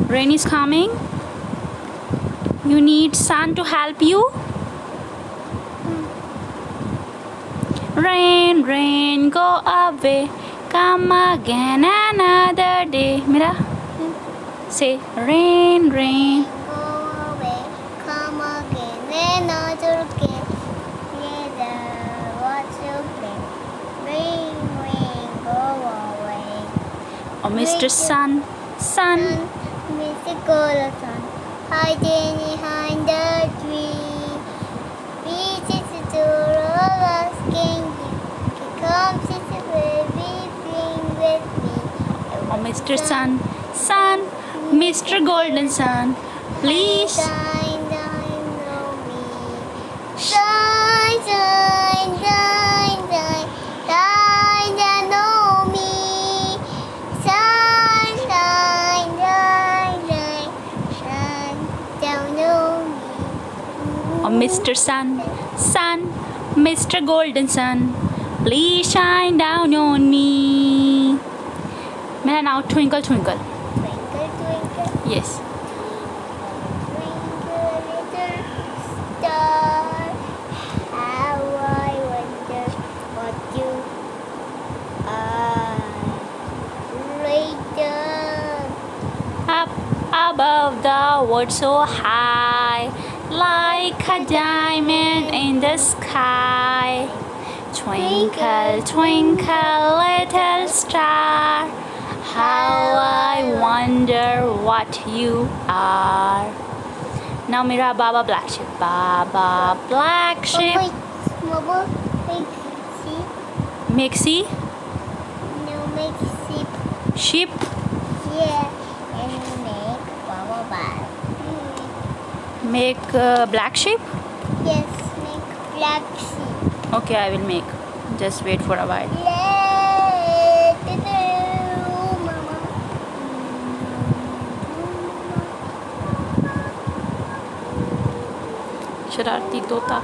Rain is coming. You need sun to help you. Rain, rain, go away. Come again another day. Mira, say rain, rain. Go away, come again another day. Together, what you play? Rain, rain, go away. Oh, Mr. Sun, sun. Mr. Golden Sun, hiding behind the tree. Reaches to all asking you to come sit baby sing with me. Oh, Mr. Sun, sun. Mr. Golden Sun, please. Shine down on me. Shine, shine, shine, shine, shine down on me. Shine, shine, shine, shine, shine down on me. Oh, Mr. Sun, sun. Mr. Golden Sun, please shine down on me. Mera now twinkle, twinkle. Twinkle, twinkle, Yes. twinkle, little star. How I wonder what you are. Later. Up above the world so high, like a diamond in the sky. Twinkle, twinkle, little star, how I wonder what you are. Now Mira Baba Black Sheep. Baba Black Sheep. Mama, make sheep. Mixie, No, make sheep. sheep. Yeah, and make Baba Bar. Make black sheep. Yes, make black sheep. Okay, I will make. Just wait for a while. Let it go, Mama. शरारती तोता.